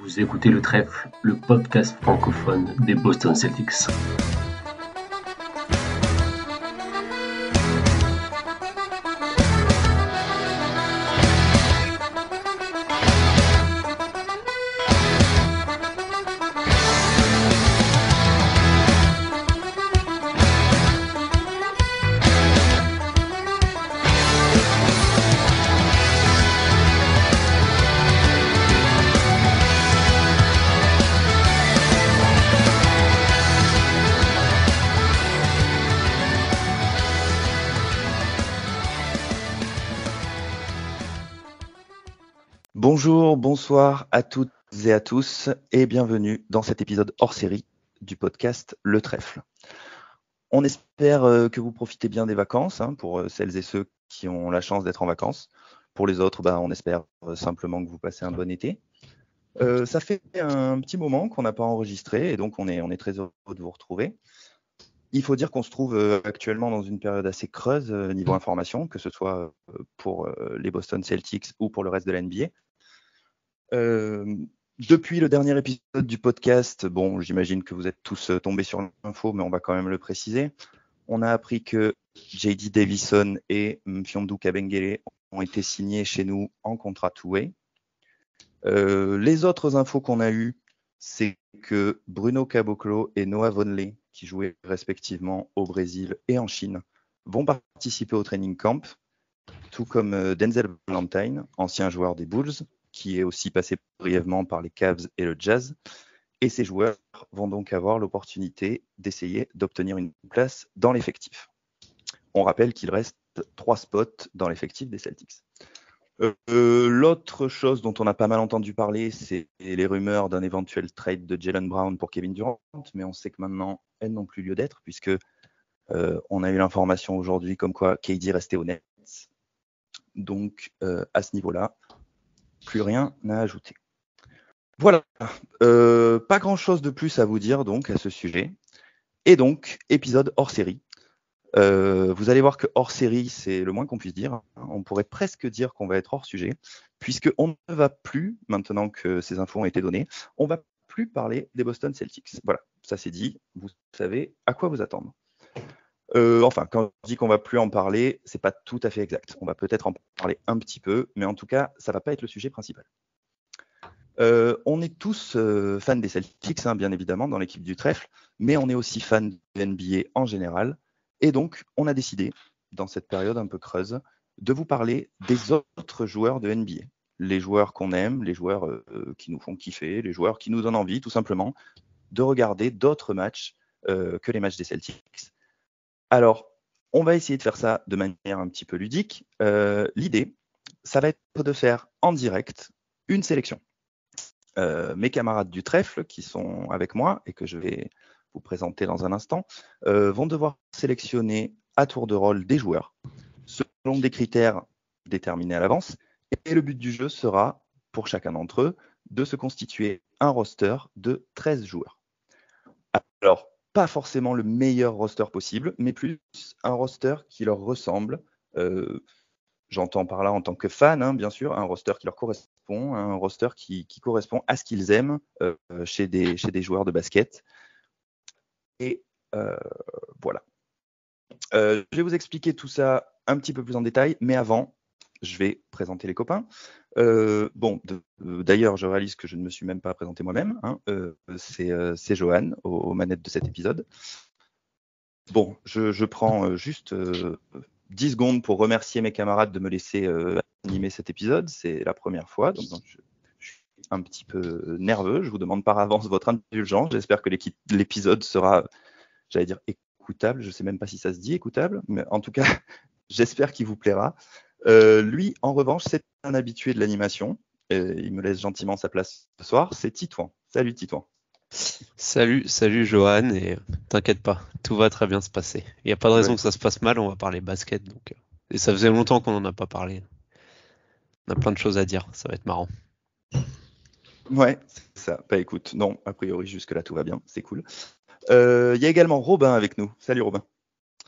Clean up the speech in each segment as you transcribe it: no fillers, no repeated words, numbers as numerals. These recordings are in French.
Vous écoutez Le Trèfle, le podcast francophone des Boston Celtics. Bonjour, bonsoir à toutes et à tous et bienvenue dans cet épisode hors série du podcast Le Trèfle. On espère que vous profitez bien des vacances pour celles et ceux qui ont la chance d'être en vacances. Pour les autres, on espère simplement que vous passez un bon été. Ça fait un petit moment qu'on n'a pas enregistré et donc on est très heureux de vous retrouver. Il faut dire qu'on se trouve actuellement dans une période assez creuse niveau information, que ce soit pour les Boston Celtics ou pour le reste de la NBA. Depuis le dernier épisode du podcast, j'imagine que vous êtes tous tombés sur l'info, mais on va quand même le préciser. On a appris que J.D. Davison et Mfiondu Kabengele ont été signés chez nous en contrat two-way. Les autres infos qu'on a eues, c'est que Bruno Caboclo et Noah Vonleh, qui jouaient respectivement au Brésil et en Chine, vont participer au training camp, tout comme Denzel Valentine, ancien joueur des Bulls, qui est aussi passé brièvement par les Cavs et le Jazz. Et ces joueurs vont donc avoir l'opportunité d'essayer d'obtenir une place dans l'effectif. On rappelle qu'il reste 3 spots dans l'effectif des Celtics. L'autre chose dont on a pas mal entendu parler, c'est les rumeurs d'un éventuel trade de Jaylen Brown pour Kevin Durant, mais on sait que maintenant, elles n'ont plus lieu d'être, puisque on a eu l'information aujourd'hui comme quoi KD restait aux Nets. Donc, à ce niveau-là, plus rien à ajouter. Voilà, pas grand-chose de plus à vous dire donc à ce sujet. Et donc, épisode hors série. Vous allez voir que hors série, c'est le moins qu'on puisse dire. On pourrait presque dire qu'on va être hors sujet, puisqu'on ne va plus, maintenant que ces infos ont été données, on ne va plus parler des Boston Celtics. Voilà, ça c'est dit, vous savez à quoi vous attendre. Quand je dis qu'on va plus en parler, c'est pas tout à fait exact. On va peut-être en parler un petit peu, mais en tout cas, ça va pas être le sujet principal. On est tous fans des Celtics, bien évidemment, dans l'équipe du Trèfle, mais on est aussi fans de NBA en général. Et donc, on a décidé, dans cette période un peu creuse, de vous parler des autres joueurs de NBA. Les joueurs qu'on aime, les joueurs qui nous font kiffer, les joueurs qui nous donnent envie, tout simplement, de regarder d'autres matchs que les matchs des Celtics. Alors, on va essayer de faire ça de manière un petit peu ludique. L'idée, ça va être de faire en direct une sélection. Mes camarades du Trèfle qui sont avec moi et que je vais vous présenter dans un instant vont devoir sélectionner à tour de rôle des joueurs selon des critères déterminés à l'avance. Et le but du jeu sera, pour chacun d'entre eux, de se constituer un roster de 13 joueurs. Alors, pas forcément le meilleur roster possible, mais plus un roster qui leur ressemble. J'entends par là en tant que fan, bien sûr, un roster qui leur correspond, un roster qui correspond à ce qu'ils aiment chez des joueurs de basket. Et voilà. Je vais vous expliquer tout ça un petit peu plus en détail, mais avant, je vais présenter les copains. D'ailleurs, je réalise que je ne me suis même pas présenté moi-même. C'est Johan aux manettes de cet épisode. Bon, je prends juste 10 secondes pour remercier mes camarades de me laisser animer cet épisode. C'est la première fois, donc je suis un petit peu nerveux. Je vous demande par avance votre indulgence. J'espère que l'épisode sera, j'allais dire, écoutable. Je ne sais même pas si ça se dit écoutable, mais en tout cas, j'espère qu'il vous plaira. Lui, en revanche, c'est un habitué de l'animation. Il me laisse gentiment sa place ce soir. C'est Titouan. Salut Titouan. Salut Johan, et t'inquiète pas, tout va très bien se passer. Il n'y a pas de raison que ça se passe mal, on va parler basket. Donc, et ça faisait longtemps qu'on n'en a pas parlé. On a plein de choses à dire, ça va être marrant. Ouais, c'est ça. Écoute, non, a priori jusque-là tout va bien, c'est cool. Il y a également Robin avec nous. Salut Robin.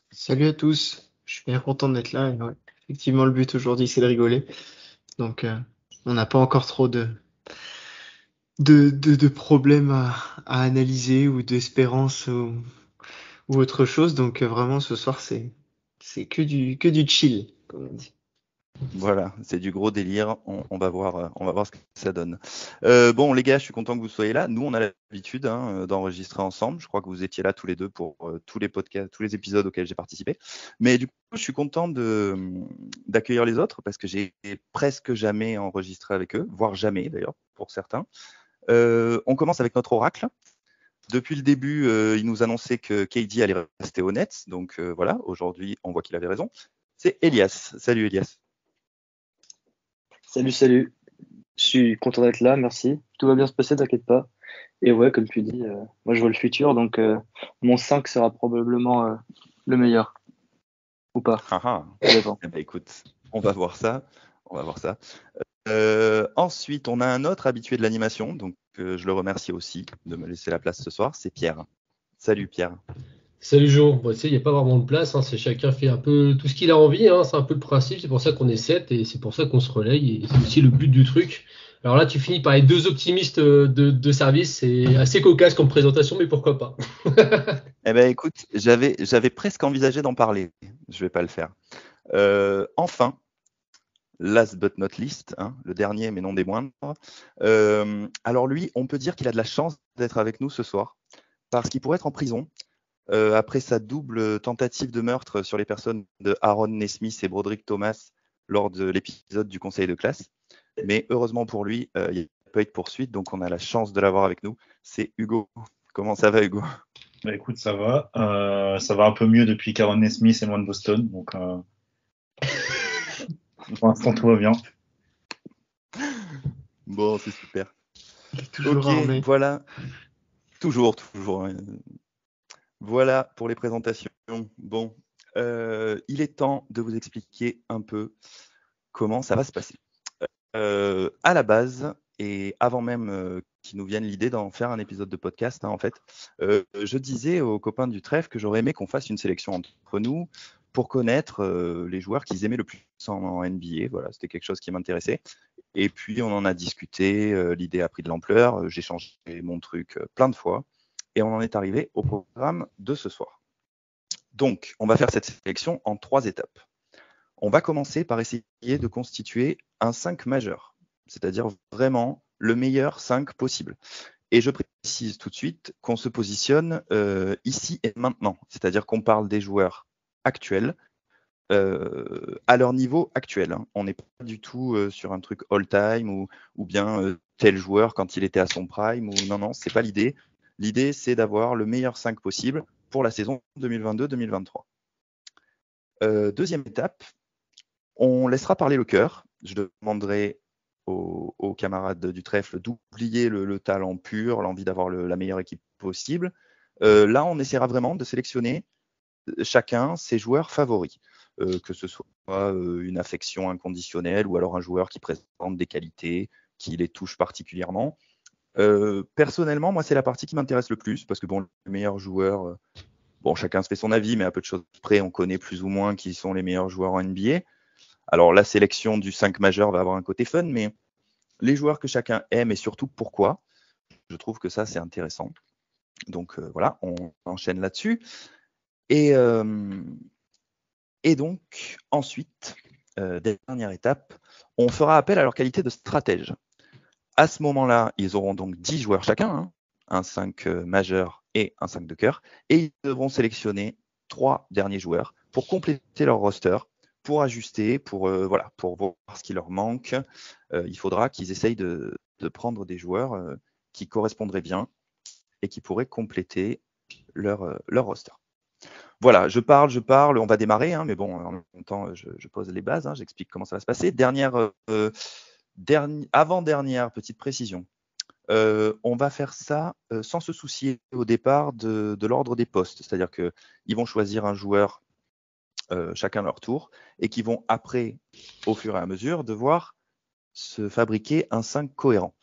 Salut à tous, je suis bien content d'être là. Et ouais, effectivement, le but aujourd'hui, c'est de rigoler. Donc, on n'a pas encore trop de de problèmes à analyser ou d'espérance ou autre chose. Donc vraiment ce soir c'est que du chill, comme on dit. Voilà, c'est du gros délire. On va voir ce que ça donne. Bon, les gars, je suis content que vous soyez là. Nous, on a l'habitude d'enregistrer ensemble. Je crois que vous étiez là tous les deux pour tous les podcasts, tous les épisodes auxquels j'ai participé. Mais du coup, je suis content d'accueillir les autres parce que j'ai presque jamais enregistré avec eux, voire jamais d'ailleurs pour certains. On commence avec notre oracle. Depuis le début, il nous annonçait que KD allait rester honnête. Donc voilà, aujourd'hui, on voit qu'il avait raison. C'est Elias. Salut Elias. Salut. Je suis content d'être là, merci. Tout va bien se passer, t'inquiète pas. Et ouais, comme tu dis, moi je vois le futur, donc mon 5 sera probablement le meilleur. Ou pas, Ah ah. ça dépend. Eh ben, écoute, on va voir ça. Ensuite, on a un autre habitué de l'animation, donc je le remercie aussi de me laisser la place ce soir, c'est Pierre. Salut Pierre. Salut Jo, bon, tu sais, il n'y a pas vraiment de place, c'est chacun fait un peu tout ce qu'il a envie, c'est un peu le principe, c'est pour ça qu'on est 7 et c'est pour ça qu'on se relaye et c'est aussi le but du truc. Alors là, tu finis par les deux optimistes de service, c'est assez cocasse comme présentation, mais pourquoi pas. Eh ben écoute, j'avais presque envisagé d'en parler, je vais pas le faire. Enfin, last but not least, le dernier mais non des moindres. Alors lui, on peut dire qu'il a de la chance d'être avec nous ce soir, parce qu'il pourrait être en prison. Après sa double tentative de meurtre sur les personnes de Aaron Nesmith et Broderick Thomas lors de l'épisode du conseil de classe. Mais heureusement pour lui, il n'y a pas eu de poursuite, donc on a la chance de l'avoir avec nous. C'est Hugo. Comment ça va, Hugo? Bah écoute, ça va. Ça va un peu mieux depuis qu'Aaron Nesmith est loin de Boston. Donc, pour l'instant, tout va bien. Bon, c'est super. Toujours Ok, armé. voilà. Toujours. Voilà pour les présentations. Bon, il est temps de vous expliquer un peu comment ça va se passer. À la base, et avant même qu'il nous vienne l'idée d'en faire un épisode de podcast, en fait, je disais aux copains du trèfle que j'aurais aimé qu'on fasse une sélection entre nous pour connaître les joueurs qu'ils aimaient le plus en NBA. Voilà, c'était quelque chose qui m'intéressait. Et puis, on en a discuté, l'idée a pris de l'ampleur, j'ai changé mon truc plein de fois, et on en est arrivé au programme de ce soir. Donc, on va faire cette sélection en 3 étapes. On va commencer par essayer de constituer un 5 majeur, c'est-à-dire vraiment le meilleur 5 possible. Et je précise tout de suite qu'on se positionne ici et maintenant, c'est-à-dire qu'on parle des joueurs actuels à leur niveau actuel. On n'est pas du tout sur un truc all-time ou bien tel joueur quand il était à son prime. Non, c'est pas l'idée. L'idée, c'est d'avoir le meilleur 5 possible pour la saison 2022-2023. Deuxième étape, on laissera parler le cœur. Je demanderai aux camarades du trèfle d'oublier le talent pur, l'envie d'avoir la meilleure équipe possible. Là, on essaiera vraiment de sélectionner chacun ses joueurs favoris, que ce soit une affection inconditionnelle ou alors un joueur qui présente des qualités, qui les touche particulièrement. Personnellement, moi, c'est la partie qui m'intéresse le plus parce que bon, les meilleurs joueurs, bon, chacun se fait son avis, mais à peu de choses près, on connaît plus ou moins qui sont les meilleurs joueurs en NBA. Alors, la sélection du 5 majeur va avoir un côté fun, mais les joueurs que chacun aime et surtout pourquoi, je trouve que ça, c'est intéressant. Donc, voilà, on enchaîne là-dessus. Et donc, ensuite, dernière étape, on fera appel à leur qualité de stratège. À ce moment-là, ils auront donc 10 joueurs chacun, un 5 majeur et un 5 de cœur, et ils devront sélectionner 3 derniers joueurs pour compléter leur roster, pour ajuster, pour voir ce qui leur manque. Il faudra qu'ils essayent de prendre des joueurs qui correspondraient bien et qui pourraient compléter leur roster. Voilà, je parle, on va démarrer, mais bon, en même temps, je pose les bases, j'explique comment ça va se passer. Avant-dernière petite précision. On va faire ça sans se soucier au départ de l'ordre des postes, c'est-à-dire qu'ils vont choisir un joueur chacun à leur tour et qui vont après, au fur et à mesure, devoir se fabriquer un 5 cohérent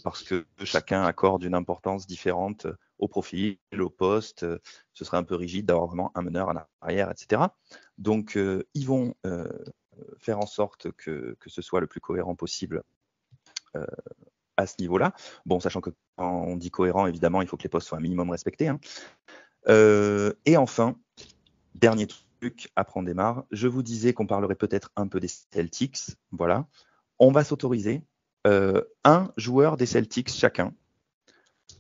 parce que chacun accorde une importance différente au profil, au poste. Ce serait un peu rigide d'avoir vraiment un meneur, un arrière, etc. Donc, ils vont faire en sorte que ce soit le plus cohérent possible à ce niveau-là. Bon, sachant que quand on dit cohérent, évidemment, il faut que les postes soient un minimum respectés. Hein. Et enfin, dernier truc, après on démarre, je vous disais qu'on parlerait peut-être un peu des Celtics. Voilà. On va s'autoriser un joueur des Celtics chacun,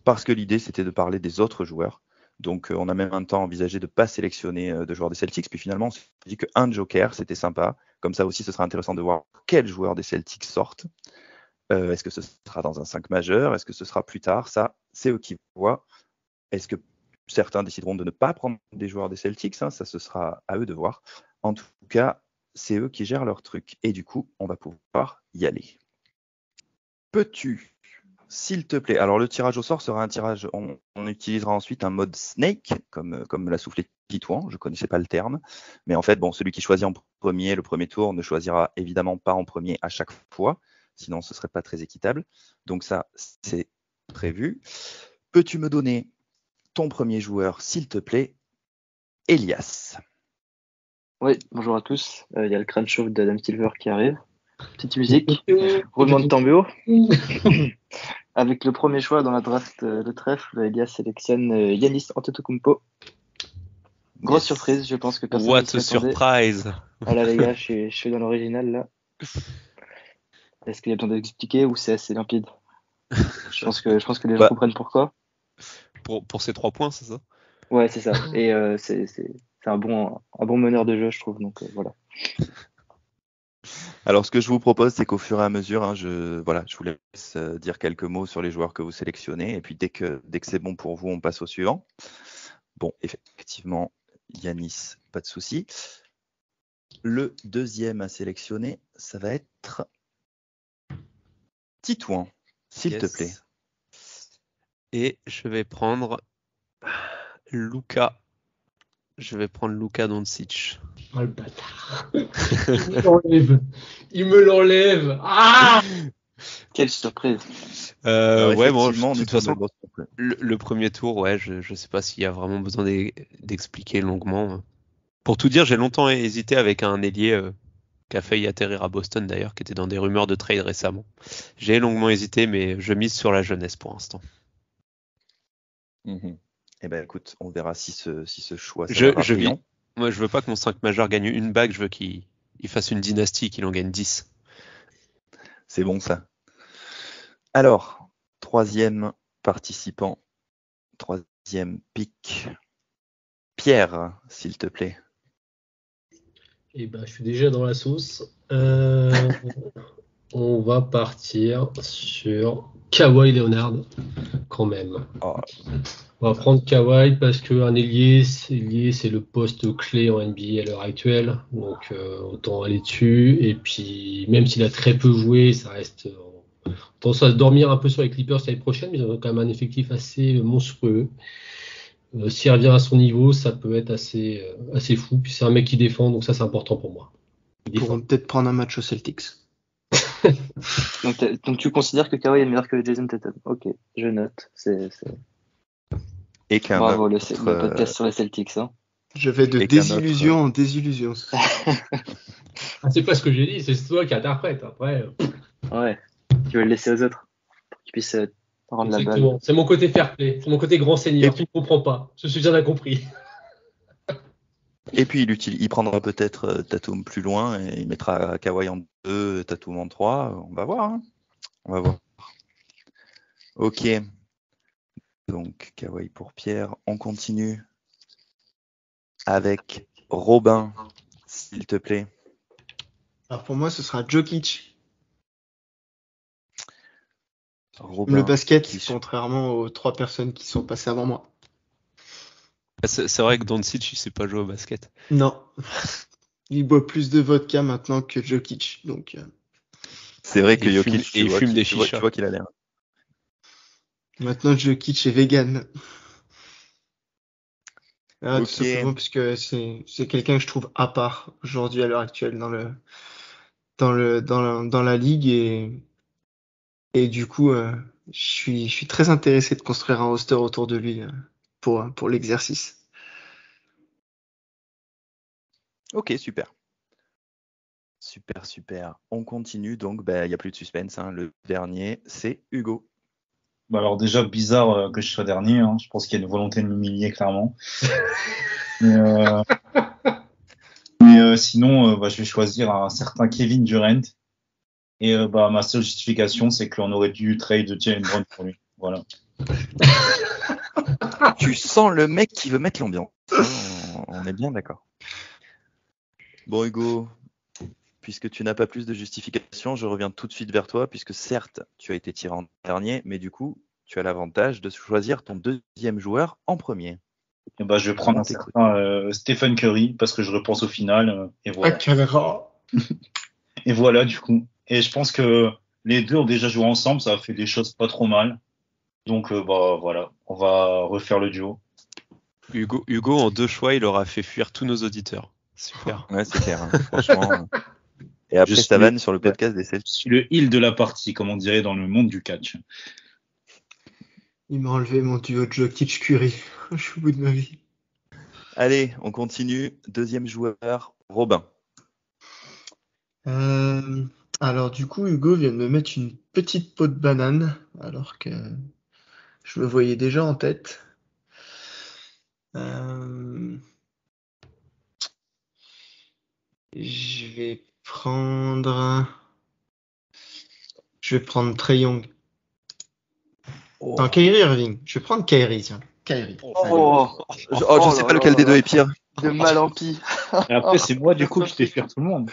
parce que l'idée, c'était de parler des autres joueurs. Donc, on a même un temps envisagé de ne pas sélectionner de joueurs des Celtics. Puis finalement, on s'est dit qu'un joker, c'était sympa. Comme ça aussi, ce sera intéressant de voir quels joueurs des Celtics sortent. Est-ce que ce sera dans un 5 majeur? Est-ce que ce sera plus tard? Ça, c'est eux qui voient. Est-ce que certains décideront de ne pas prendre des joueurs des Celtics? Ça, ce sera à eux de voir. En tout cas, c'est eux qui gèrent leur truc. Et du coup, on va pouvoir y aller. Peux-tu, s'il te plaît, alors le tirage au sort sera un tirage, on utilisera ensuite un mode snake, comme l'a soufflé Titouan, je ne connaissais pas le terme, mais en fait, bon, celui qui choisit en premier le premier tour ne choisira évidemment pas en premier à chaque fois, sinon ce ne serait pas très équitable. Donc ça, c'est prévu. Peux-tu me donner ton premier joueur, s'il te plaît, Elias? Oui, bonjour à tous. Il y a le crâne chauve d'Adam Silver qui arrive. Petite musique, roulement de tambour. Avec le premier choix dans la draft de trèfle, Elias sélectionne Giannis Antetokounmpo. Grosse surprise, je pense que personne What ne s'y a attendait. surprise! Voilà les gars, je suis dans l'original là. Est-ce qu'il y a besoin d'expliquer ou c'est assez limpide? Je pense que les gens comprennent pourquoi. Pour ces 3 points, c'est ça? Ouais, c'est ça. Et c'est un bon meneur de jeu, je trouve. Donc voilà. Alors, ce que je vous propose, c'est qu'au fur et à mesure, je vous laisse dire quelques mots sur les joueurs que vous sélectionnez. Et puis, dès que c'est bon pour vous, on passe au suivant. Bon, effectivement, Giannis, pas de souci. Le deuxième à sélectionner, ça va être Titouan, s'il te plaît. Et je vais prendre Luka. Je vais prendre Luka Doncic. Oh le bâtard. Il me l'enlève. Ah! Quelle surprise. Ouais, bon, effectivement, de toute façon, le premier tour, ouais, je sais pas s'il y a vraiment besoin d'expliquer longuement. Pour tout dire, j'ai longtemps hésité avec un ailier qui a failli atterrir à Boston d'ailleurs, qui était dans des rumeurs de trade récemment. J'ai longuement hésité, mais je mise sur la jeunesse pour l'instant. Eh ben écoute, on verra si ce choix Moi, je veux pas que mon 5 majeur gagne une bague, je veux qu'il fasse une dynastie, qu'il en gagne 10. C'est bon ça. Alors, troisième participant, troisième pick. Pierre, s'il te plaît. Eh ben, je suis déjà dans la sauce. On va partir sur Kawhi Leonard, quand même. Oh. On va prendre Kawhi parce qu'un ailier, c'est le poste clé en NBA à l'heure actuelle. Donc, autant aller dessus. Et puis, même s'il a très peu joué, ça reste tendance à se dormir un peu sur les Clippers l'année prochaine, mais ils ont quand même un effectif assez monstrueux. S'il revient à son niveau, ça peut être assez fou. Puis c'est un mec qui défend, donc ça c'est important pour moi. Ils pourront peut-être prendre un match aux Celtics. donc tu considères que Kawhi est meilleur que Jason Tatum? Ok, je note. Et qu'un bravo autre, le podcast sur les Celtics. Hein. Je vais de désillusion en désillusion. C'est pas ce que j'ai dit, c'est toi qui interprète. Après. Ouais, tu veux le laisser aux autres pour qu'ils puissent rendre la balle. C'est mon côté fair play, c'est mon côté grand seigneur. Tu ne comprends pas. Je suis bien compris. Et puis il prendra peut-être Tatum plus loin et il mettra Kawhi en 2, Tatum en 3. On va voir. On va voir. Ok. Donc Kawhi pour Pierre. On continue avec Robin, s'il te plaît. Alors pour moi, ce sera Jokic. Robin, le basket, contrairement aux 3 personnes qui sont passées avant moi. C'est vrai que Doncic, il sait pas jouer au basket. Non. Il boit plus de vodka maintenant que Jokic. Donc, c'est vrai que Jokic, il fume des chichas. Tu vois qu'il a l'air. Maintenant, Jokic est vegan. Okay. Tout simplement parce que c'est quelqu'un que je trouve à part aujourd'hui à l'heure actuelle dans la ligue et du coup je suis très intéressé de construire un roster autour de lui pour l'exercice. Ok, super. Super. On continue, donc il n'y a plus de suspense. Hein. Le dernier, c'est Hugo. Bah alors déjà, bizarre que je sois dernier. Hein. Je pense qu'il y a une volonté de m'humilier, clairement. Mais sinon, je vais choisir un certain Kevin Durant. Et ma seule justification, c'est qu'on aurait dû trade Jaylen Brown pour lui. Voilà. Tu sens le mec qui veut mettre l'ambiance. On est bien d'accord. Bon, Hugo, puisque tu n'as pas plus de justification, je reviens tout de suite vers toi, puisque certes, tu as été tiré en dernier, mais du coup, tu as l'avantage de choisir ton deuxième joueur en premier. Et je vais prendre un certain Stephen Curry, parce que je repense au final. Et voilà. quel rat. Et voilà, du coup. Et je pense que les deux ont déjà joué ensemble, ça a fait des choses pas trop mal. Donc, voilà, on va refaire le duo. Hugo, en 2 choix, il aura fait fuir tous nos auditeurs. Super. Ouais, c'est clair, hein, franchement. Et après ta vanne sur le podcast des Celtics. Je suis le heel de la partie, comme on dirait dans le monde du catch. Il m'a enlevé mon duo Jokic-Curry. Je suis au bout de ma vie. Allez, on continue. Deuxième joueur, Robin. Alors du coup, Hugo vient de me mettre une petite peau de banane, alors que je me voyais déjà en tête. Je vais prendre Trae Young. Non, Kyrie Irving. Je vais prendre Kyrie, tiens. Kyrie. Je sais pas lequel des deux est pire. De mal en pis. Et après, c'est moi, du coup, qui fais fuir tout le monde.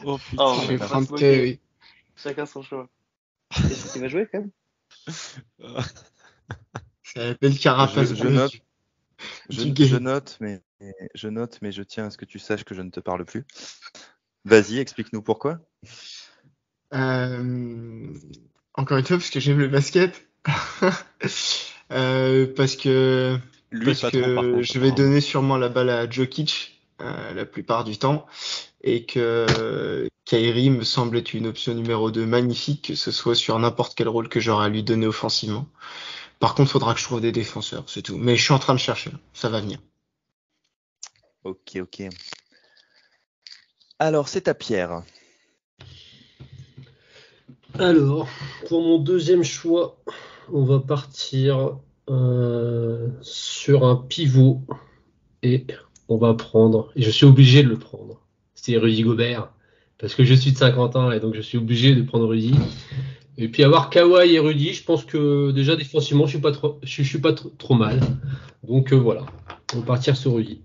Oh putain. Je vais prendre Kyrie. Chacun son choix. Est-ce qu'il va jouer quand même? C'est la belle carapace. Je note. Je note, mais je tiens à ce que tu saches que je ne te parle plus. Vas-y, explique-nous pourquoi. Encore une fois, parce que j'aime le basket. Parce que je vais donner sûrement la balle à Jokic la plupart du temps, et que Kyrie me semble être une option numéro 2 magnifique, que ce soit sur n'importe quel rôle que j'aurai à lui donner offensivement. Par contre, il faudra que je trouve des défenseurs, c'est tout. Mais je suis en train de chercher, ça va venir. Ok. Alors, c'est à Pierre. Alors, pour mon deuxième choix, on va partir sur un pivot et on va prendre, et je suis obligé de le prendre, c'est Rudy Gobert, parce que je suis de Saint-Quentin et donc je suis obligé de prendre Rudy. Et puis avoir Kawhi et Rudy, je pense que déjà défensivement, je suis pas trop mal. Donc voilà, on va partir sur Rudy.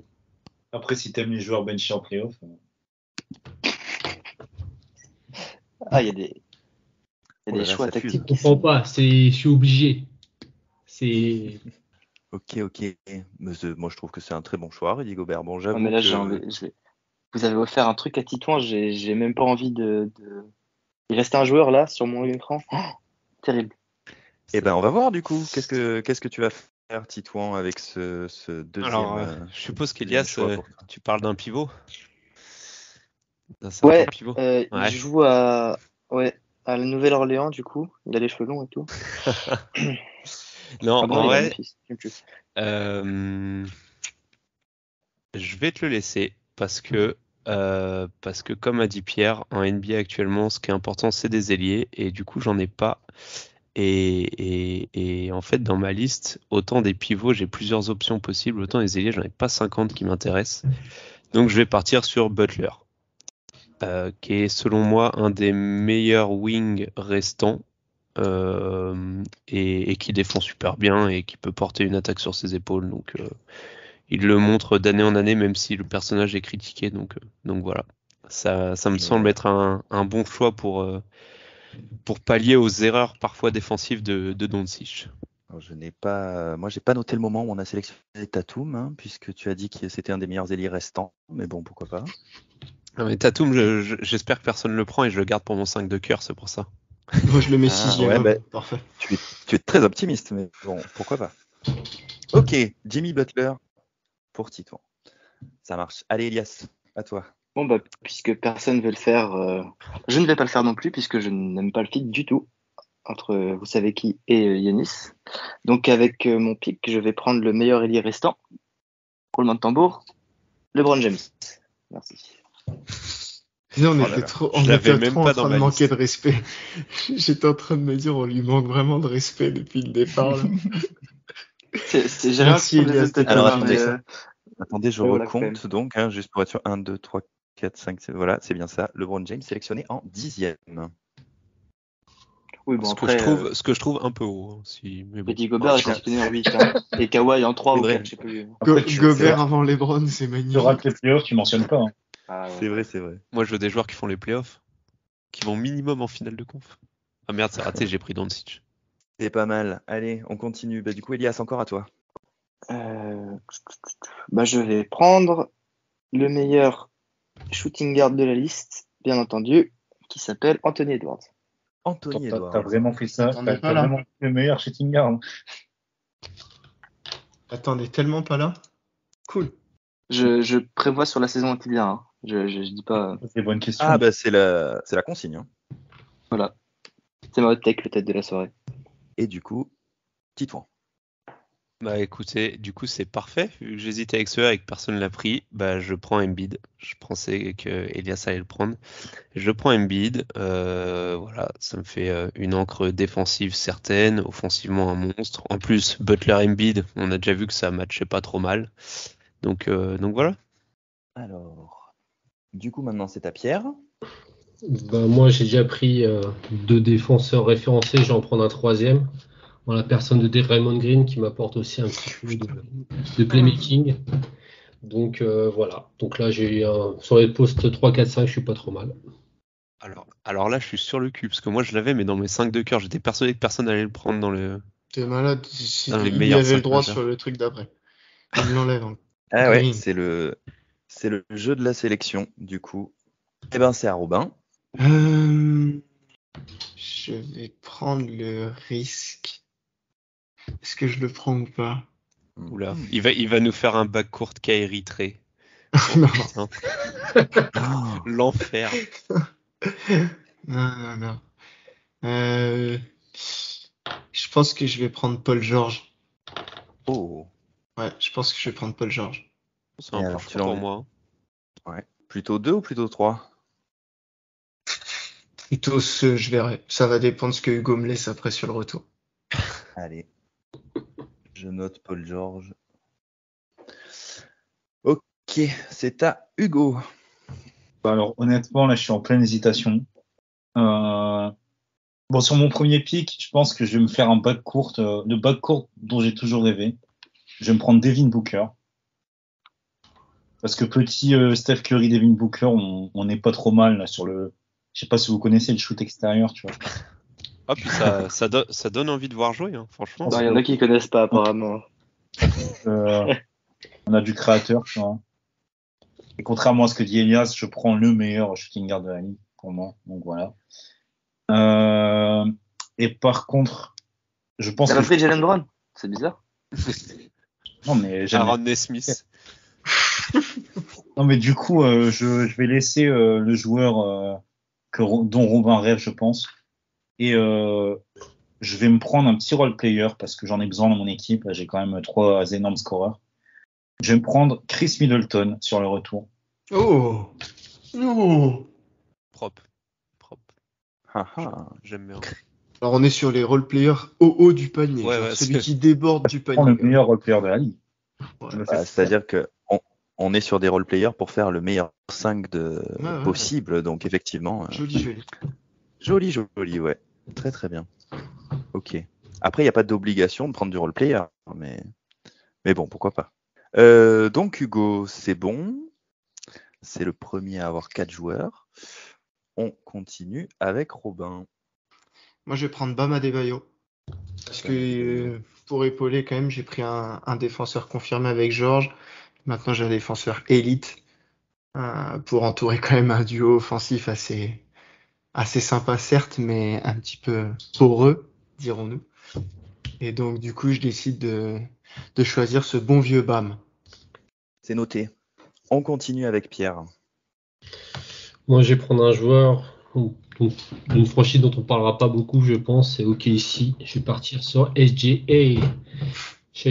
Après, si t'aimes les joueurs benchés en playoff. Ah, il y a des choix tactiques. Je comprends pas, je suis obligé. Ok. Mais moi, je trouve que c'est un très bon choix, Rudy Gobert. Bon, j'avoue. Mais là, vous avez offert un truc à Titouan, j'ai même pas envie de. Il reste un joueur là sur mon écran. Oh, terrible. Eh ben, on va voir du coup. Qu'est-ce que tu vas faire, Titouan, avec ce deuxième. Alors, je suppose qu'Elias, tu parles d'un pivot. Pivot. Il joue à la Nouvelle-Orléans, du coup. Il a les cheveux longs et tout. Non, en vrai, je vais te le laisser parce que comme a dit Pierre, en NBA actuellement, ce qui est important, c'est des ailiers et du coup, j'en ai pas. Et en fait, dans ma liste, autant des pivots, j'ai plusieurs options possibles, autant des ailiers, j'en ai pas 50 qui m'intéressent. Donc, je vais partir sur Butler, qui est selon moi un des meilleurs wings restants. Et qui défend super bien et qui peut porter une attaque sur ses épaules. Donc, il le montre d'année en année, même si le personnage est critiqué. Donc voilà. Ça me semble être un bon choix pour pallier aux erreurs parfois défensives de Doncic. Alors, moi, j'ai pas noté le moment où on a sélectionné Tatum, hein, puisque tu as dit que c'était un des meilleurs ailiers restants. Mais bon, pourquoi pas. Non, mais Tatum, j'espère que personne le prend et je le garde pour mon 5 de cœur, c'est pour ça. Moi, je le mets 6e. Parfait. Tu es très optimiste, mais bon, pourquoi pas. Ok, Jimmy Butler pour Titouan. Ça marche. Allez, Elias, à toi. Bon, puisque personne ne veut le faire, je ne vais pas le faire non plus, puisque je n'aime pas le fit du tout entre vous savez qui et Yanis. Donc, avec mon pick, je vais prendre le meilleur ailier restant. Roulement de tambour, LeBron James. Merci. Disons, on Oh là était là. trop, Je on l'avais était même trop en pas dans train de ma manquer liste. de respect. J'étais en train de me dire, on lui manque vraiment de respect depuis le départ, là. J'ai rien Merci, contre les Elias, autres t'es Alors, Tottenham, mais attendez, je voilà, quand même. recompte donc, hein, juste pour être sûr. 1, 2, 3, 4, 5, voilà, c'est bien ça. LeBron James sélectionné en 10e. Oui, bon, Ce que après, ce que je trouve un peu haut. Hein, mais bon. Petit Gobert est tiens. sélectionné en 8, hein. Et Kawhi en 3 C'est ou vrai. 4, je sais plus. Après, tu Gobert avant LeBron, c'est magnifique. rates les playoffs, tu mentionnes pas. Hein. Ah, ouais. C'est vrai, c'est vrai. Moi, je veux des joueurs qui font les playoffs, qui vont minimum en finale de conf. Ah merde, c'est raté, j'ai pris Doncic. C'est pas mal. Allez, on continue. Bah, du coup, Elias, encore à toi. Bah, je vais prendre le meilleur shooting guard de la liste, bien entendu, qui s'appelle Anthony Edwards. Anthony T'as Edwards. vraiment fait ça. T'attendais T'as pas, là. vraiment fait le meilleur shooting guard. Attendez, tellement pas là. Cool. Je prévois sur la saison qui vient, hein. Je dis pas. C'est une bonne question. Ah, bah, c'est la consigne. Hein. Voilà. C'est ma hot take peut-être de la soirée. Et du coup, Titouan. Bah écoutez, du coup c'est parfait. Vu que j'hésitais avec ceux et que personne l'a pris, bah je prends Embiid. Je pensais que Elias allait le prendre. Je prends Embiid. Voilà, ça me fait une encre défensive certaine, offensivement un monstre. En plus, Butler Embiid, on a déjà vu que ça matchait pas trop mal. Donc voilà. Alors, du coup, maintenant, c'est à Pierre. Bah, moi, j'ai déjà pris 2 défenseurs référencés, je vais en prendre un 3e. Dans la personne de Draymond Green qui m'apporte aussi un petit peu de playmaking. Donc voilà. Donc là, j'ai sur les postes 3, 4, 5, je suis pas trop mal. Alors là, je suis sur le cul parce que moi je l'avais, mais dans mes 5 de cœur, j'étais persuadé que personne allait le prendre dans le. T'es malade. Dans les Il y meilleurs avait le 5 droit majeurs. sur le truc d'après. Il l'enlève. Hein. Ah ouais, Green. c'est le jeu de la sélection, du coup. Eh ben, c'est à Robin. Je vais prendre le risque. Est-ce que je le prends ou pas? Oula, il va nous faire un backcourt Kyrie Trey. Non. Putain, Oh. l'enfer. Non. Je pense que je vais prendre Paul George. Oh. Ouais, je pense que je vais prendre Paul George. C'est Et un peu alors, chaud tu pour l'enlèves. moi. Ouais. Plutôt 2 ou plutôt 3? Plutôt je verrai. Ça va dépendre de ce que Hugo me laisse après sur le retour. Allez. Je note Paul George. Ok, c'est à Hugo. Bah, alors, honnêtement, là, je suis en pleine hésitation. Bon, sur mon premier pick, je pense que je vais me faire un backcourt, le backcourt dont j'ai toujours rêvé. Je vais me prendre Devin Booker. Parce que petit Steph Curry, Devin Booker, on n'est pas trop mal là sur le. Je sais pas si vous connaissez le shoot extérieur, tu vois. Ah, puis ça donne envie de voir jouer, hein, franchement. Il y en a qui connaissent pas apparemment. On a du créateur, tu vois. Et contrairement à ce que dit Elias, je prends le meilleur shooting guard de la ligue pour moi. Donc voilà. Et par contre, je pense T'as que pas pris Jalen Brown? C'est bizarre. non mais j'aime. Aaron Nesmith. Non mais du coup, je vais laisser le joueur dont Robin rêve, je pense. Et je vais me prendre un petit role player parce que j'en ai besoin dans mon équipe. Là, j'ai quand même 3 énormes scoreurs. Je vais me prendre Chris Middleton sur le retour. Oh! Propre. Ah, ah. J'aime bien. Alors on est sur les role-players au haut du panier. Ouais, genre ouais, celui c'est- qui déborde du Je prends le panier. meilleur role player de la ligue. Ouais. Je me Bah, fais c'est-à-dire que on est sur des role-players pour faire le meilleur 5 Ouais. possible. Donc effectivement, Joli. joli, ouais. Très très bien. Ok. Après, il n'y a pas d'obligation de prendre du role-player, mais bon, pourquoi pas. Donc Hugo, c'est bon. C'est le premier à avoir 4 joueurs. On continue avec Robin. Moi je vais prendre Bam Adebayo. Parce que pour épauler quand même, j'ai pris un défenseur confirmé avec Georges. Maintenant j'ai un défenseur élite pour entourer quand même un duo offensif assez sympa certes, mais un petit peu poreux, dirons-nous. Et donc du coup je décide de choisir ce bon vieux Bam. C'est noté. On continue avec Pierre. Moi, je vais prendre un joueur d'une franchise dont on parlera pas beaucoup, je pense, c'est OKC. Je vais partir sur SGA. Chez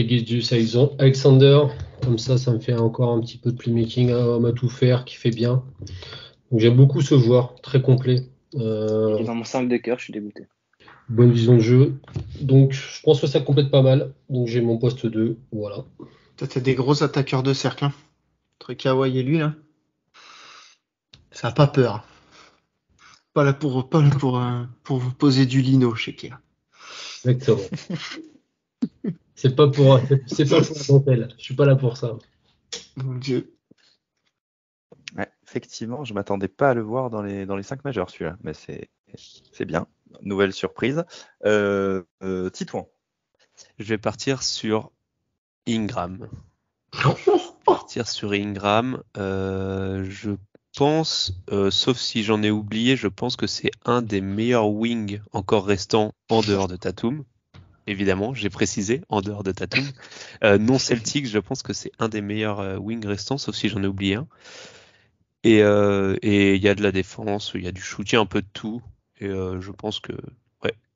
Alexander. Comme ça me fait encore un petit peu de playmaking à tout faire, qui fait bien. Donc, j'aime beaucoup ce joueur, très complet. Il est dans mon 5 de cœur, je suis dégoûté. Bonne vision de jeu. Donc, je pense que ça complète pas mal. Donc, j'ai mon poste 2. Voilà. Toi, t'as des gros attaqueurs de cercle, hein. Entre Kawhi et lui, là. Ça a pas peur. Pas là pour vous poser du lino chez Kia. Exactement. C'est pas pour la dentelle. Je suis pas là pour ça. Mon Dieu. Ouais, effectivement, je m'attendais pas à le voir dans les 5 majeurs, celui-là. Mais c'est bien. Nouvelle surprise. Titouan. Je vais partir sur Ingram. Je pense, sauf si j'en ai oublié, je pense que c'est un des meilleurs wings encore restants en dehors de Tatum. Évidemment, j'ai précisé, en dehors de Tatum. Non Celtic, je pense que c'est un des meilleurs wings restants, sauf si j'en ai oublié un. Et il y a de la défense, il y a du shoot, il y a un peu de tout. Et je pense que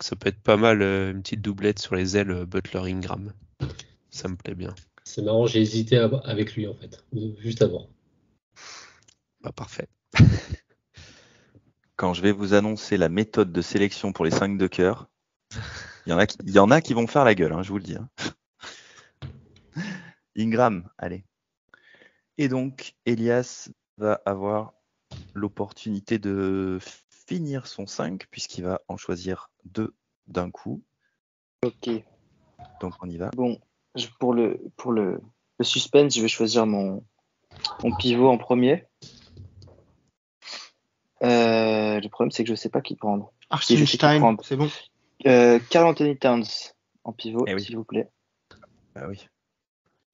ça peut être pas mal, une petite doublette sur les ailes Butler-Ingram. Ça me plaît bien. C'est marrant, j'ai hésité avec lui en fait, juste avant. Bah, parfait. Quand je vais vous annoncer la méthode de sélection pour les 5 de cœur, il y en a qui vont faire la gueule, hein, je vous le dis. Hein. Ingram, allez. Et donc, Elias va avoir l'opportunité de finir son 5 puisqu'il va en choisir 2 d'un coup. Ok. Donc on y va. Bon, pour le suspense, je vais choisir mon pivot en premier. Le problème, c'est que je sais pas qui prendre. Si, je sais qui Archenstein, prendre. c'est bon. Karl Anthony Towns en pivot, Eh oui. s'il vous plaît. Bah oui.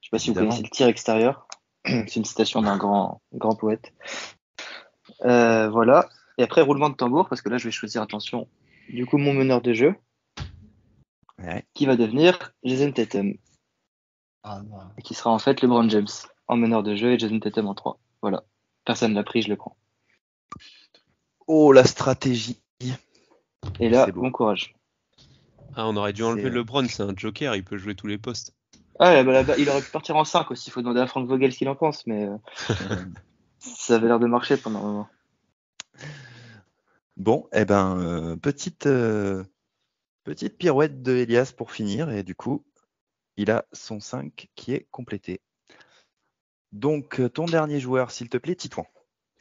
Je sais pas si vous Évidemment. connaissez le tir extérieur. C'est une citation d'un grand poète. Voilà. Et après, roulement de tambour, parce que là, je vais choisir, attention, du coup, mon meneur de jeu, qui va devenir Jason Tatum. Et qui sera en fait LeBron James en meneur de jeu et Jason Tatum en 3. Voilà. Personne l'a pris, je le prends. Oh, la stratégie. Et là, C'est beau. bon courage. Ah, on aurait dû enlever LeBron, c'est un joker, il peut jouer tous les postes. Ah, bah, il aurait pu partir en 5 aussi. Il faut demander à Frank Vogel ce qu'il en pense, mais ça avait l'air de marcher pendant un moment. Bon, eh ben, petite pirouette de Elias pour finir, et du coup, il a son 5 qui est complété. Donc, ton dernier joueur, s'il te plaît, Titouan.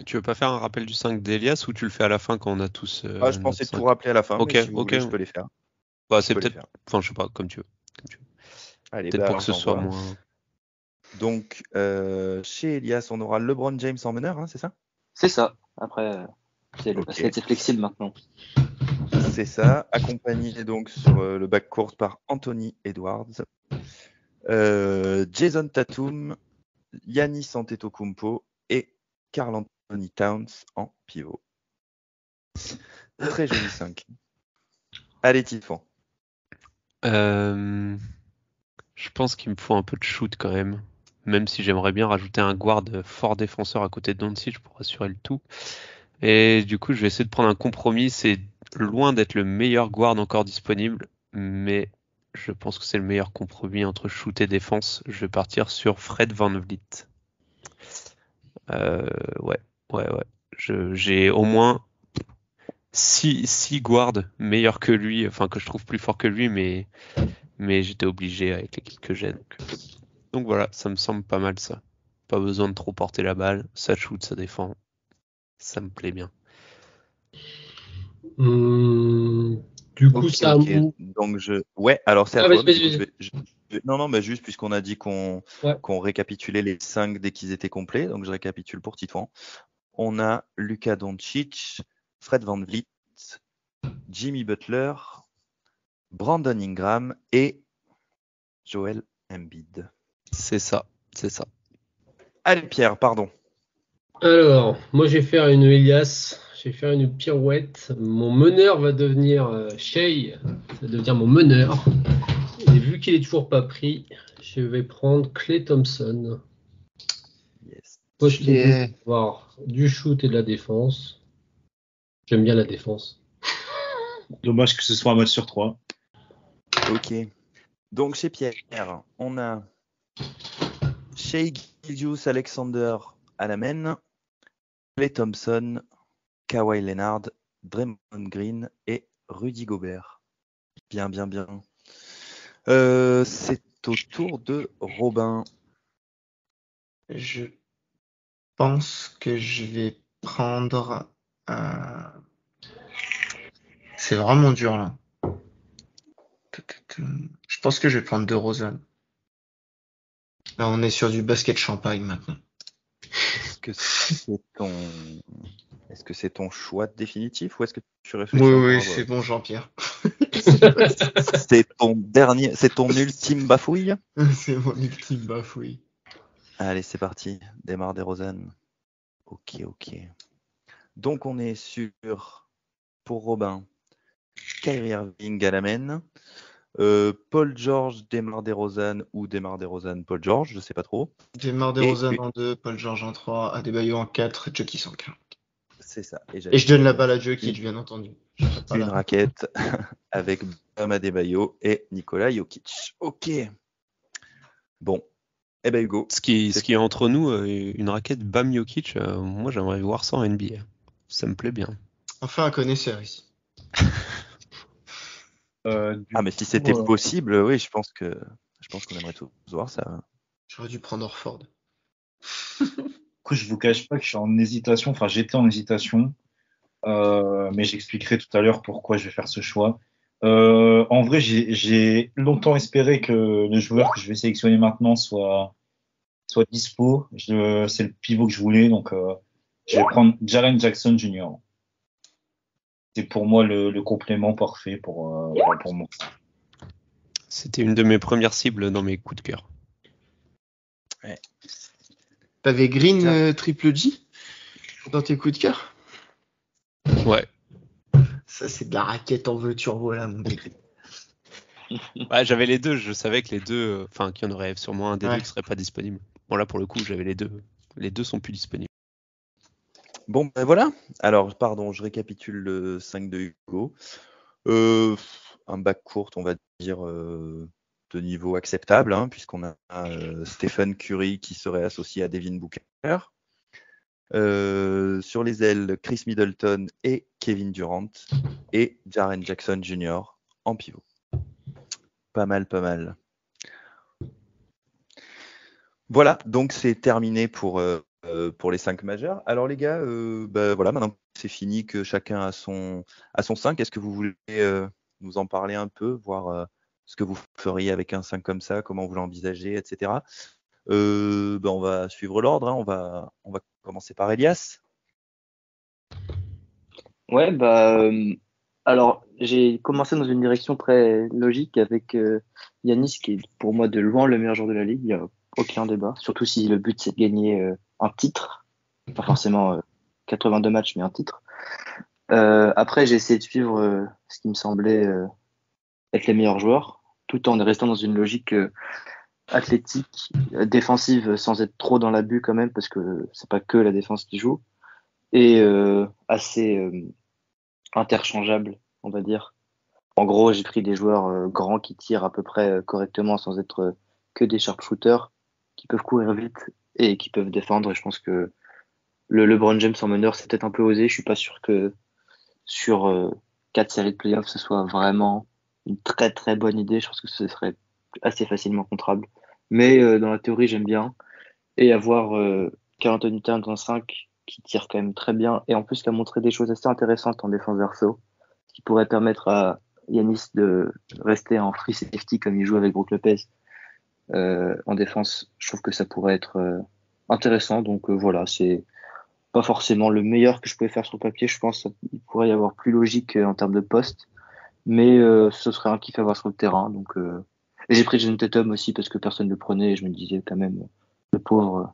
Tu veux pas faire un rappel du 5 d'Elias ou tu le fais à la fin quand on a tous. Je pensais tout rappeler à la fin, mais si vous voulez, je peux les faire. Bah, c'est peut-être. Enfin, je sais pas, comme tu veux. Allez, peut-être pour que ce soit moins. Donc, chez Elias, on aura LeBron James en meneur, hein, c'est ça? C'est ça. Après, le basket, c'est flexible maintenant. C'est ça, accompagné donc sur le backcourt par Anthony Edwards, Jason Tatum, Giannis Antetokounmpo et Karl Anthony Towns en pivot. Très joli 5. Allez, Titouan. Je pense qu'il me faut un peu de shoot quand même. Même si j'aimerais bien rajouter un guard fort défenseur à côté de Doncic pour assurer le tout. Et du coup, je vais essayer de prendre un compromis. C'est loin d'être le meilleur guard encore disponible, mais je pense que c'est le meilleur compromis entre shoot et défense. Je vais partir sur Fred VanVleet. Ouais. J'ai au moins 6 guards meilleurs que lui, enfin que je trouve plus fort que lui, mais j'étais obligé avec l'équipe que j'ai. Donc voilà, ça me semble pas mal ça. Pas besoin de trop porter la balle, ça shoot, ça défend. Ça me plaît bien. Du coup, ça. Okay. Donc ouais, alors c'est à toi. Non, mais juste puisqu'on a dit qu'on récapitulait les 5 dès qu'ils étaient complets, donc je récapitule pour Titouan. On a Luka Doncic, Fred VanVleet, Jimmy Butler, Brandon Ingram et Joel Embiid. C'est ça. Allez, Pierre, pardon. Alors, moi, je vais faire une Elias. Je vais faire une pirouette. Mon meneur va devenir Shai. Ça va devenir mon meneur. Et vu qu'il est toujours pas pris, je vais prendre Klay Thompson. Yes. Poste de voir du shoot et de la défense. J'aime bien la défense. Dommage que ce soit un match sur 3. Ok. Donc chez Pierre, on a Shai Gilgeous-Alexander à la main, Klay Thompson, Kawhi Leonard, Draymond Green et Rudy Gobert. Bien. C'est au tour de Robin. Je pense que je vais prendre un... C'est vraiment dur là. Je pense que je vais prendre DeRozan. Là, on est sur du basket champagne maintenant. Est-ce que c'est ton choix définitif ou est-ce que tu Oui, réfléchis encore oui, à c'est bon, Jean-Pierre. c'est ton ultime bafouille? C'est mon ultime bafouille. Allez, c'est parti. Démarre DeRozan. Ok. Donc on est sur, pour Robin, Kyrie Irving à la main, Paul George, DeMar DeRozan ou DeMar DeRozan, Paul George, je sais pas trop. DeMar DeRozan en 2, Paul George en 3, Adebayo en 4, Jokic en 5. C'est ça. Et je donne la balle à Jokic, bien entendu. Une raquette avec Bam Adebayo et Nikola Jokic. Ok. Bon. Eh ben Hugo. Ce qui est entre nous, une raquette Bam Jokic, moi j'aimerais voir ça en NBA. Ça me plaît bien. Enfin un connaisseur ici. Mais si c'était possible, oui, je pense qu'on aimerait tous voir ça. J'aurais dû prendre Orford. Du coup, je vous cache pas que je suis en hésitation. Enfin, j'étais en hésitation, mais j'expliquerai tout à l'heure pourquoi je vais faire ce choix. En vrai, j'ai longtemps espéré que le joueur que je vais sélectionner maintenant soit dispo. C'est le pivot que je voulais, donc je vais prendre Jaren Jackson Jr. C'est pour moi le complément parfait pour moi. C'était une de mes premières cibles dans mes coups de cœur. Ouais. T'avais Green Triple G dans tes coups de cœur? Ouais. Ça, c'est de la raquette en veux-tu en voilà, mon gars. J'avais les deux, je savais que les deux, qu'il y en aurait sûrement un des deux qui serait pas disponible. Bon, là, pour le coup, j'avais les deux. Les deux sont plus disponibles. Bon, ben voilà. Alors, pardon, je récapitule le 5 de Hugo. Un bac court, on va dire, de niveau acceptable, hein, puisqu'on a Stephen Curry qui serait associé à Devin Booker. Sur les ailes, Chris Middleton et Kevin Durant et Jaren Jackson Jr. en pivot. Pas mal. Voilà, donc c'est terminé pour les 5 majeurs. Alors les gars, voilà, maintenant que c'est fini, que chacun a son 5, est-ce que vous voulez nous en parler un peu, voir ce que vous feriez avec un 5 comme ça, comment vous l'envisagez, etc. On va suivre l'ordre, hein. On va commencer par Elias. Ouais, alors j'ai commencé dans une direction très logique avec Yanis, qui est pour moi de loin le meilleur joueur de la ligue, il n'y a aucun débat, surtout si le but c'est de gagner un titre, pas forcément 82 matchs, mais un titre. Après, j'ai essayé de suivre ce qui me semblait être les meilleurs joueurs, tout en restant dans une logique athlétique, défensive, sans être trop dans l'abus quand même, parce que c'est pas que la défense qui joue, et assez interchangeable, on va dire. En gros, j'ai pris des joueurs grands qui tirent à peu près correctement sans être que des sharpshooters, qui peuvent courir vite et qui peuvent défendre. Et je pense que le LeBron James en meneur, c'est peut-être un peu osé. Je suis pas sûr que sur 4 séries de playoffs, ce soit vraiment une très très bonne idée. Je pense que ce serait assez facilement contrable. Mais dans la théorie, j'aime bien. Et avoir Karl Anthony Towns en 5 qui tire quand même très bien et en plus qui a montré des choses assez intéressantes en défense verso, qui pourrait permettre à Yanis de rester en free safety comme il joue avec Brook Lopez en défense. Je trouve que ça pourrait être intéressant. Donc voilà, c'est pas forcément le meilleur que je pouvais faire sur le papier. Je pense qu'il pourrait y avoir plus logique en termes de poste, mais ce serait un kiff à voir sur le terrain. Donc et j'ai pris Jason Tatum aussi parce que personne ne le prenait et je me disais quand même le pauvre,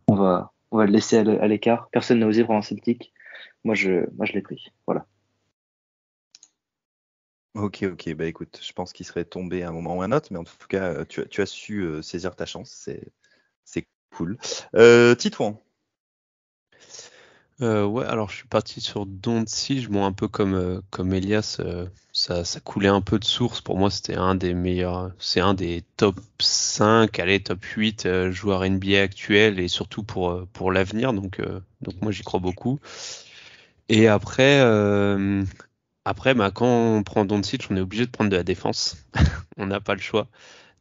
on va le laisser à l'écart. Personne n'a osé prendre un Celtic. Moi je l'ai pris. Voilà. Ok, bah écoute, je pense qu'il serait tombé à un moment ou un autre, mais en tout cas, tu as su saisir ta chance, c'est cool. Titouan. Ouais, alors je suis parti sur Doncic, bon un peu comme Elias, ça coulait un peu de source. Pour moi, c'était un des meilleurs, c'est un des top 5, allez top 8 joueurs NBA actuels et surtout pour l'avenir. Donc moi j'y crois beaucoup. Et après, bah, quand on prend Doncic, on est obligé de prendre de la défense. On n'a pas le choix.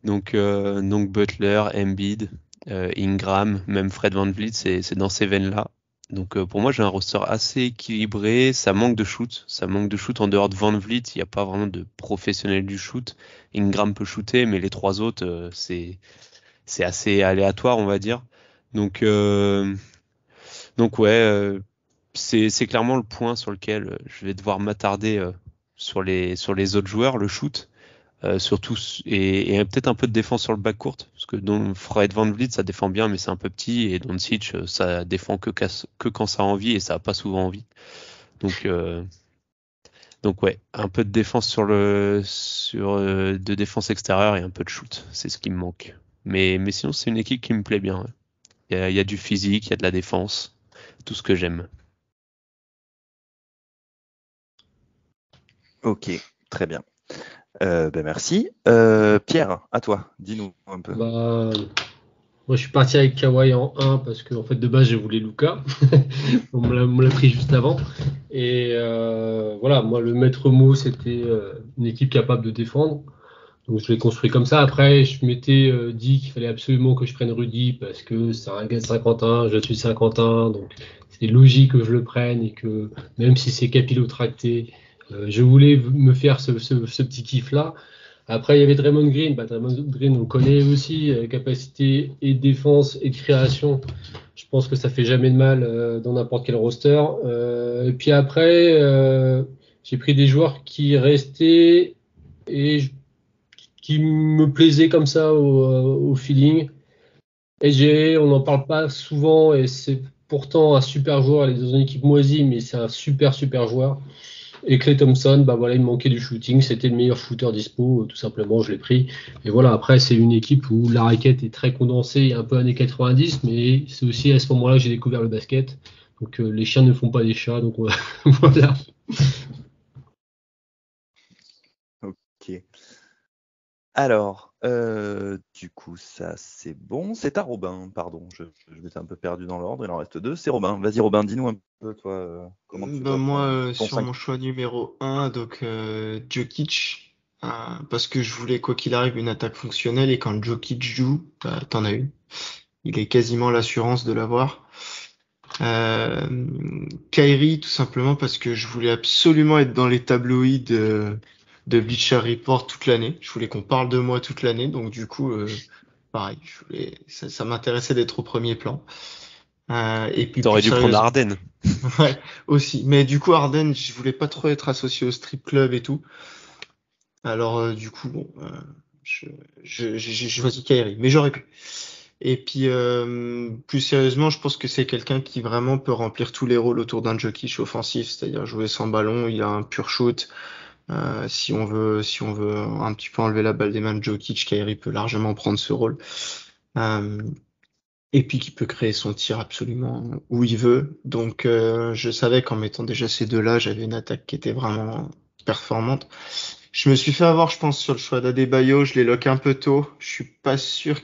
Donc Butler, Embiid, Ingram, même Fred VanVleet, c'est dans ces veines-là. Donc pour moi, j'ai un roster assez équilibré. Ça manque de shoot. Ça manque de shoot en dehors de VanVleet. Il n'y a pas vraiment de professionnel du shoot. Ingram peut shooter, mais les trois autres, c'est assez aléatoire, on va dire. Donc, euh, donc ouais, c'est clairement le point sur lequel je vais devoir m'attarder sur les autres joueurs, le shoot. Surtout et peut-être un peu de défense sur le backcourt parce que Fred VanVleet ça défend bien mais c'est un peu petit et Doncic ça défend que quand ça a envie et ça a pas souvent envie donc ouais un peu de défense de défense extérieure et un peu de shoot c'est ce qui me manque mais sinon c'est une équipe qui me plaît bien ouais. Il y a du physique il y a de la défense tout ce que j'aime. Ok, très bien. Merci. Pierre, à toi, dis-nous un peu. Bah, moi, je suis parti avec Kawhi en 1 parce que en fait, de base, j'ai voulu Luka. On me l'a pris juste avant. Et voilà, moi, le maître mot, c'était une équipe capable de défendre. Donc, je l'ai construit comme ça. Après, je m'étais dit qu'il fallait absolument que je prenne Rudy parce que c'est un gars de Saint-Quentin, je suis de Saint-Quentin. Donc, c'est logique que je le prenne et que même si c'est capillotracté, je voulais me faire ce petit kiff-là. Après, il y avait Draymond Green. Bah, Draymond Green, on le connaît aussi, capacité et de défense et de création. Je pense que ça fait jamais de mal dans n'importe quel roster. Et puis après, j'ai pris des joueurs qui restaient et qui me plaisaient comme ça au feeling. SGA, on n'en parle pas souvent et c'est pourtant un super joueur. Il est dans une équipe moisie, mais c'est un super joueur. Et Klay Thompson, bah voilà, il me manquait du shooting, c'était le meilleur shooter dispo, tout simplement, je l'ai pris. Et voilà, après, c'est une équipe où la raquette est très condensée, un peu années 90, mais c'est aussi à ce moment-là que j'ai découvert le basket. Donc les chiens ne font pas des chats, donc voilà. Ok. Alors, du coup, ça c'est bon. C'est à Robin, pardon, je m'étais un peu perdu dans l'ordre, il en reste 2. C'est Robin. Vas-y Robin, dis-nous un peu, toi, comment tu vois Moi, ton sur 5. mon choix numéro 1, donc Jokic, parce que je voulais, quoi qu'il arrive, une attaque fonctionnelle, et quand Jokic joue, t'en as une. Il est quasiment l'assurance de l'avoir. Euh, Kyrie, tout simplement parce que je voulais absolument être dans les tabloïds de Bleacher Report toute l'année. Je voulais qu'on parle de moi toute l'année, donc du coup, pareil, ça m'intéressait d'être au premier plan. Et puis plus T'aurais dû prendre sérieusement, Harden. ouais, aussi. Mais du coup, Harden, je voulais pas trop être associé au strip club et tout. Alors, du coup, bon, je, j'ai choisi Kyrie, mais j'aurais pu. Et puis, plus sérieusement, je pense que c'est quelqu'un qui vraiment peut remplir tous les rôles autour d'un Jokic offensif, c'est-à-dire jouer sans ballon, il a un pur shoot. Si on veut un petit peu enlever la balle des mains de Jokic, Kyrie peut largement prendre ce rôle. Euh, et puis qui peut créer son tir absolument où il veut. Donc, je savais qu'en mettant déjà ces deux-là, j'avais une attaque qui était vraiment performante. Je me suis fait avoir, je pense, sur le choix d'Adebayo. Je l'ai lock un peu tôt. Je suis pas sûr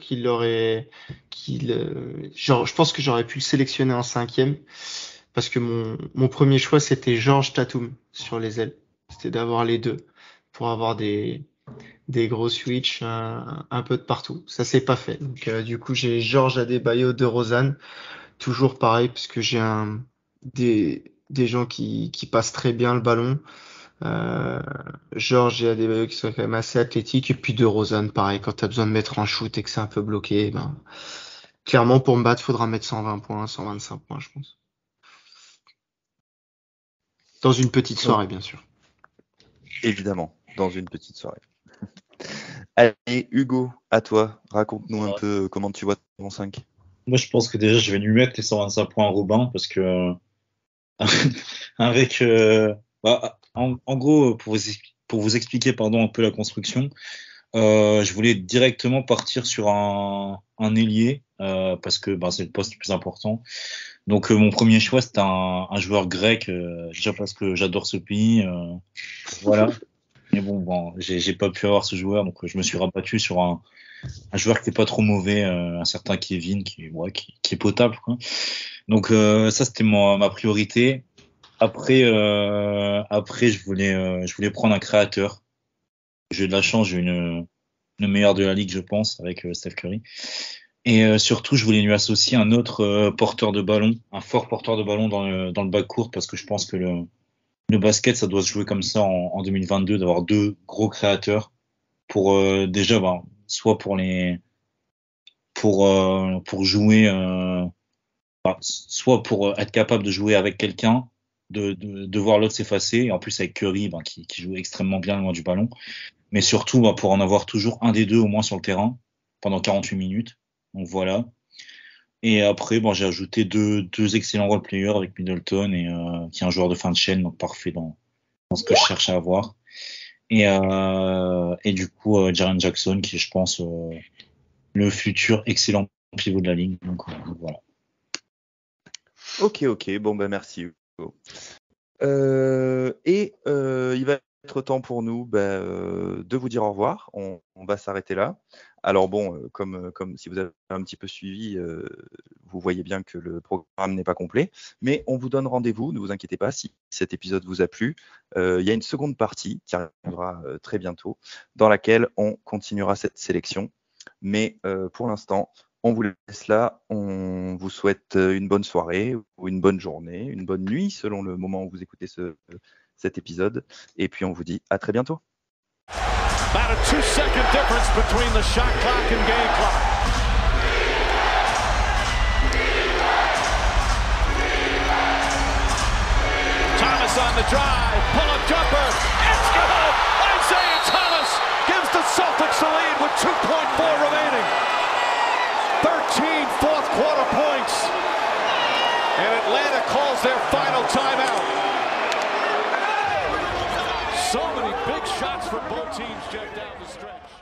genre, je pense que j'aurais pu le sélectionner en 5e parce que mon premier choix c'était George Tatum sur les ailes. C'était d'avoir les deux pour avoir des gros switches un peu de partout. Ça s'est pas fait. Donc, du coup, j'ai George Adebayo de Rosanne. Toujours pareil parce que j'ai des gens qui passent très bien le ballon. Euh, George et Adebayo qui sont quand même assez athlétiques. Et puis de Rosanne, pareil, quand tu as besoin de mettre un shoot et que c'est un peu bloqué, ben, clairement, pour me battre, faudra mettre 120 points, 125 points, je pense. Dans une petite Oh, soirée, bien sûr. évidemment, dans une petite soirée. Allez, Hugo, à toi. Raconte-nous un peu comment tu vois ton 5. Moi, je pense que déjà, je vais lui mettre les 125 points à Robin parce que avec, en gros, pour vous expliquer, pardon, un peu la construction, je voulais directement partir sur un ailier parce que c'est le poste le plus important. Donc mon premier choix c'était un joueur grec, déjà parce que j'adore ce pays, voilà. Mais bon, j'ai pas pu avoir ce joueur, donc je me suis rabattu sur un joueur qui est pas trop mauvais, un certain Kevin qui est potable, quoi. Donc ça c'était ma priorité. Après je voulais prendre un créateur. J'ai eu de la chance, j'ai eu le meilleur de la ligue je pense avec Steph Curry. Et surtout, je voulais lui associer un autre porteur de ballon, un fort porteur de ballon dans le backcourt, parce que je pense que le basket, ça doit se jouer comme ça en 2022, d'avoir deux gros créateurs pour déjà, soit pour jouer, soit pour être capable de jouer avec quelqu'un, de voir l'autre s'effacer, et en plus avec Curry, qui joue extrêmement bien loin du ballon, mais surtout pour en avoir toujours un des deux au moins sur le terrain pendant 48 minutes. Donc voilà. Et après, j'ai ajouté deux excellents role-players avec Middleton et qui est un joueur de fin de chaîne, donc parfait dans ce que je cherche à avoir. Et du coup, Jaren Jackson, qui est, je pense, le futur excellent pivot de la ligue. Donc voilà. Ok, bon merci Hugo. Il va être temps pour nous de vous dire au revoir. On va s'arrêter là. Alors comme si vous avez un petit peu suivi, vous voyez bien que le programme n'est pas complet, mais on vous donne rendez-vous, ne vous inquiétez pas, si cet épisode vous a plu. Il y a une seconde partie qui arrivera très bientôt, dans laquelle on continuera cette sélection. Mais pour l'instant, on vous laisse là. On vous souhaite une bonne soirée ou une bonne journée, une bonne nuit, selon le moment où vous écoutez cet épisode. Et puis on vous dit à très bientôt. About a 2-second difference between the shot clock and game clock. Thomas on the drive, pull-up jumper, it's good! Isaiah Thomas gives the Celtics the lead with 2.4 remaining. 13 fourth quarter points. And Atlanta calls their final timeout. So many big shots for both teams, Jeff, down the stretch.